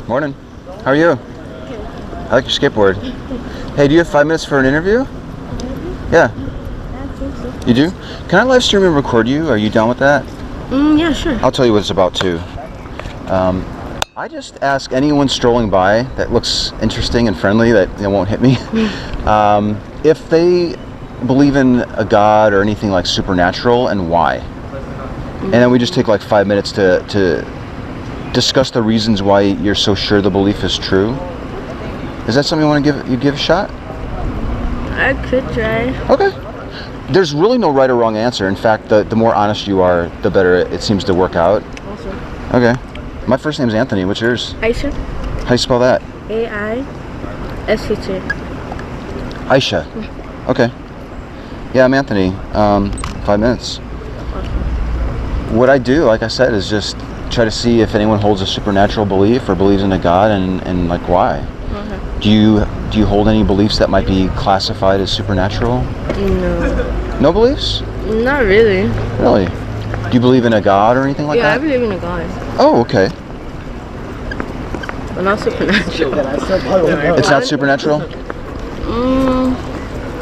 Morning. How are you? I like your skateboard. Hey, do you have 5 minutes for an interview? Yeah. You do? Can I live stream and record you? Are you down with that? Yeah, sure. I'll tell you what it's about too. I just ask anyone strolling by that looks interesting and friendly that won't hit me if they believe in a god or anything like supernatural and why. And then we just take like 5 minutes to discuss the reasons why you're so sure the belief is true. Is that something you want to give a shot? I could try. Okay. There's really no right or wrong answer. In fact, the more honest you are, the better it seems to work out. Awesome. Okay. My first name's Anthony. What's yours? Aisha. How do you spell that? A-I-S-H-A. Aisha. Okay. Yeah, I'm Anthony. 5 minutes. What I do, like I said, is just try to see if anyone holds a supernatural belief or believes in a god and like why. Okay. Do you hold any beliefs that might be classified as supernatural? No. No beliefs? Not really. Really? Do you believe in a god or anything like Yeah, that? I believe in a god. Oh, okay. But not supernatural. It's not supernatural?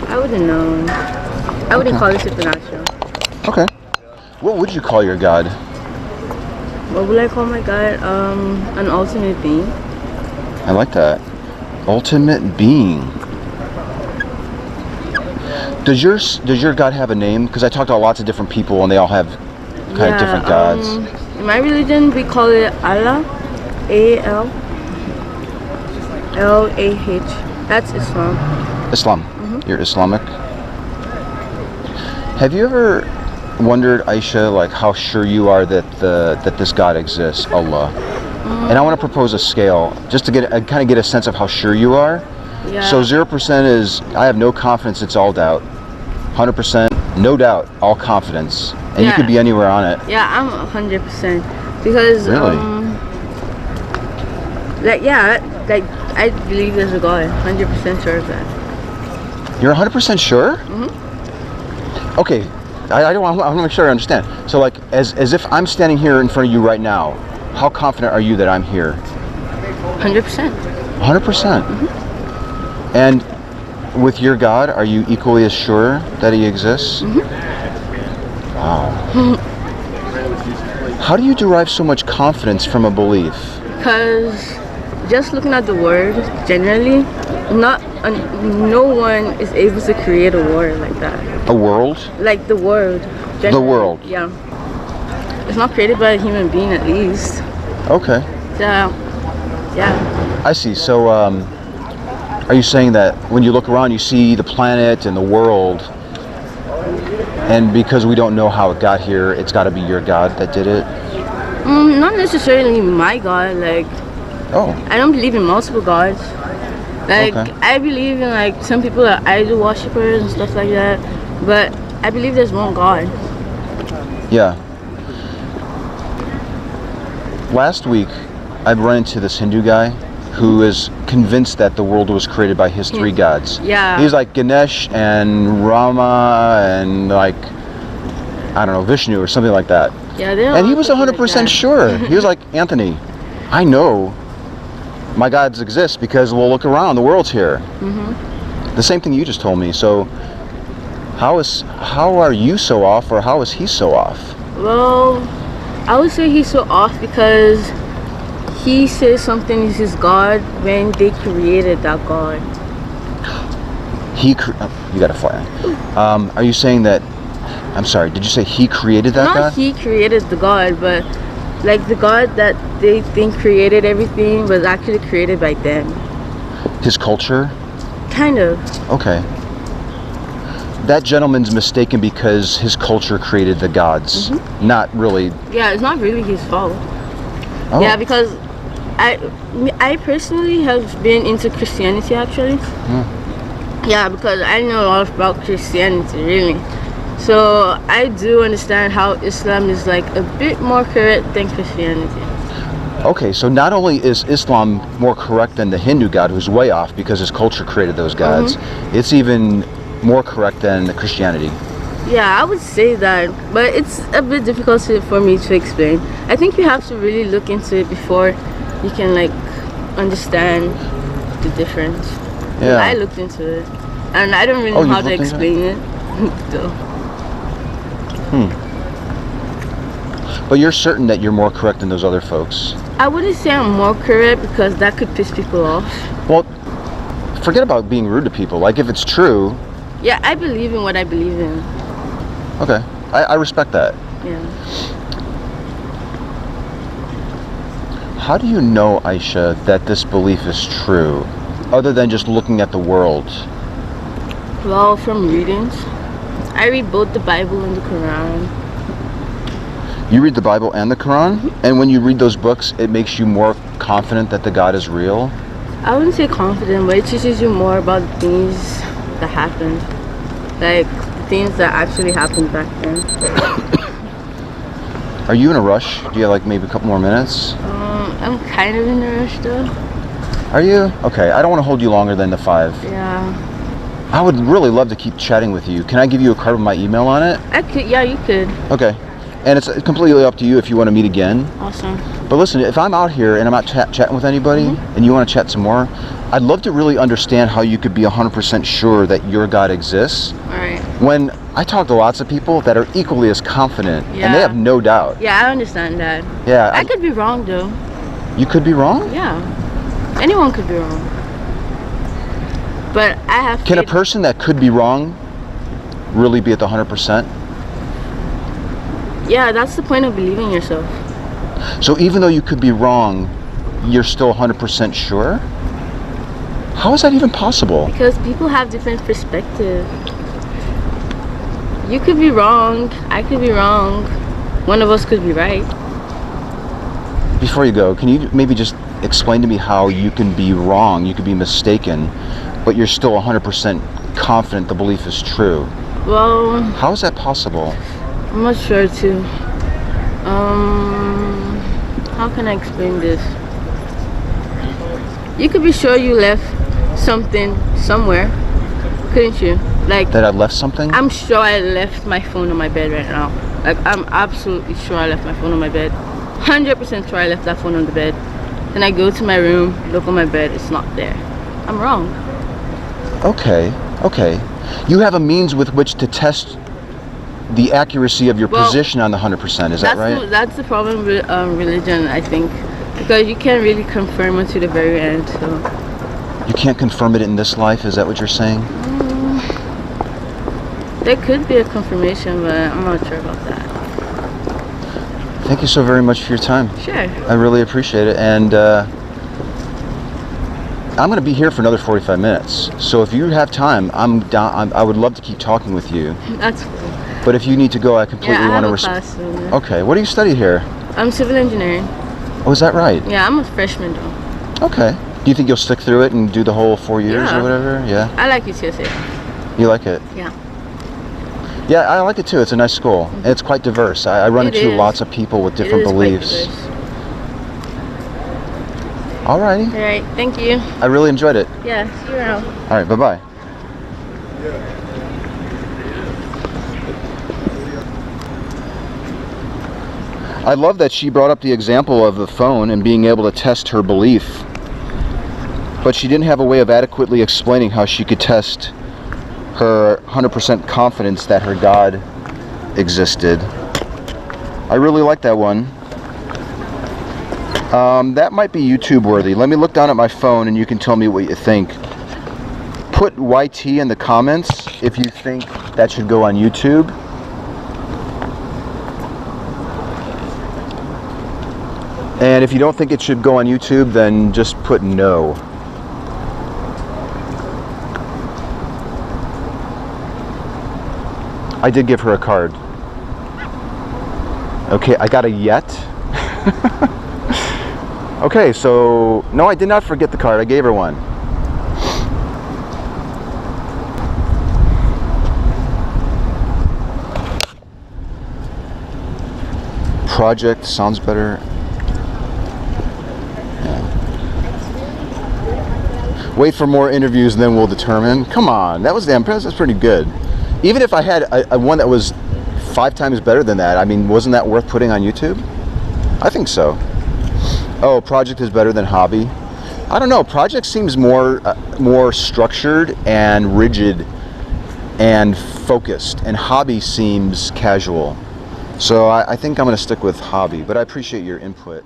I wouldn't know. I wouldn't call it supernatural. Okay. What would you call your god? What would I call my god? An ultimate being. I like that. Ultimate being. Does your god have a name? Because I talked to lots of different people and they all have kind of different gods. In my religion, we call it Allah. A-L-L-A-H. That's Islam. Islam. You're Islamic. Have you ever wondered, Aisha, like how sure you are that this God exists, Allah? And I want to propose a scale just to kind of get a sense of how sure you are. Yeah. So 0% is I have no confidence, it's all doubt. 100%, no doubt, all confidence, and you could be anywhere on it. Yeah, I'm 100% because really, I believe there's a God. 100% sure of that. You're 100% sure? Okay. I want to make sure I understand. So like, as if I'm standing here in front of you right now, how confident are you that I'm here? 100%. 100%? And with your God, are you equally as sure that he exists? Wow. How do you derive so much confidence from a belief? Because just looking at the word, generally, no one is able to create a word like that. A world? Like the world. The world. Yeah. It's not created by a human being, at least. Okay. So, yeah. I see. So, are you saying that when you look around, you see the planet and the world, and because we don't know how it got here, it's got to be your God that did it? Not necessarily my God. Like, I don't believe in multiple gods. Like, I believe in like some people are idol worshippers and stuff like that, but I believe there's one God. Yeah. Last week, I've run into this Hindu guy who is convinced that the world was created by his three gods. Yeah. He's like Ganesh and Rama and like, I don't know, Vishnu or something like that. Yeah, and he was 100% sure. He was like, Anthony, I know my gods exist because we'll look around, the world's here. The same thing you just told me. So how are you so off, or how is he so off? Well, I would say he's so off because he says something is his God when they created that God. You got a fly. Are you saying that, I'm sorry, did you say he created that God? Not he created the God, but like the God that they think created everything was actually created by them. His culture? Kind of. Okay. That gentleman's mistaken because his culture created the gods. Not really. Yeah, it's not really his fault. Oh. Yeah, because I personally have been into Christianity actually. Yeah, because I know a lot about Christianity really. So I do understand how Islam is like a bit more correct than Christianity. Okay, so not only is Islam more correct than the Hindu God, who's way off because his culture created those gods, it's even more correct than Christianity. Yeah, I would say that, but it's a bit difficult for me to explain. I think you have to really look into it before you can like understand the difference. Yeah. I looked into it, and I don't really know how to explain it. So. But you're certain that you're more correct than those other folks? I wouldn't say I'm more correct because that could piss people off. Well, forget about being rude to people. Like, if it's true... Yeah, I believe in what I believe in. Okay. I respect that. Yeah. How do you know, Aisha, that this belief is true, other than just looking at the world? Well, from readings. I read both the Bible and the Quran. You read the Bible and the Quran? Mm-hmm. And when you read those books, it makes you more confident that the God is real? I wouldn't say confident, but it teaches you more about the things that happened. Like, the things that actually happened back then. Are you in a rush? Do you have like maybe a couple more minutes? I'm kind of in a rush though. Are you? Okay, I don't want to hold you longer than the 5. Yeah. I would really love to keep chatting with you. Can I give you a card with my email on it? I could, yeah, you could. Okay. And it's completely up to you if you want to meet again. Awesome. But listen, if I'm out here and I'm not chatting with anybody, and you want to chat some more, I'd love to really understand how you could be 100% sure that your God exists. All right. When I talk to lots of people that are equally as confident, and they have no doubt. Yeah, I understand that. Yeah. I could be wrong though. You could be wrong? Yeah. Anyone could be wrong. But I have Can a person that could be wrong really be at the 100%? Yeah, that's the point of believing yourself. So even though you could be wrong, you're still 100% sure? How is that even possible? Because people have different perspectives. You could be wrong, I could be wrong, one of us could be right. Before you go, can you maybe just explain to me how you can be wrong, you could be mistaken, but you're still 100% confident the belief is true? Well... How is that possible? I'm not sure too. How can I explain this? You could be sure you left something somewhere, couldn't you? Like that I left something? I'm sure I left my phone on my bed right now. Like I'm absolutely sure I left my phone on my bed. 100% sure I left that phone on the bed. Then I go to my room, look on my bed, it's not there. I'm wrong. Okay. You have a means with which to test the accuracy of your position on the 100%, is that right? That's the problem with religion, I think. Because you can't really confirm until the very end, so... You can't confirm it in this life, is that what you're saying? There could be a confirmation, but I'm not sure about that. Thank you so very much for your time. Sure. I really appreciate it, and I'm going to be here for another 45 minutes. So if you have time, I'm down. I would love to keep talking with you. That's cool. But if you need to go, I completely want to class soon. Okay, what do you study here? I'm civil engineering. Oh, is that right? Yeah, I'm a freshman though. Okay. Do you think you'll stick through it and do the whole 4 years or whatever? Yeah. I like UTSA. You like it? Yeah. Yeah, I like it too. It's a nice school. And it's quite diverse. I run into lots of people with different beliefs. Alrighty. All right, thank you. I really enjoyed it. Yeah, see you around. All right, bye-bye. I love that she brought up the example of the phone and being able to test her belief. But she didn't have a way of adequately explaining how she could test her 100% confidence that her God existed. I really like that one. That might be YouTube worthy. Let me look down at my phone and you can tell me what you think. Put YT in the comments if you think that should go on YouTube. And if you don't think it should go on YouTube, then just put no. I did give her a card. Okay, I got a yet. Okay, so no, I did not forget the card. I gave her one. Project sounds better. Yeah. Wait for more interviews, and then we'll determine. Come on, that was damn. That's pretty good. Even if I had a one that was 5 times better than that, I mean, wasn't that worth putting on YouTube? I think so. Oh, project is better than hobby. I don't know. Project seems more structured and rigid and focused, and hobby seems casual. So I think I'm going to stick with hobby, but I appreciate your input.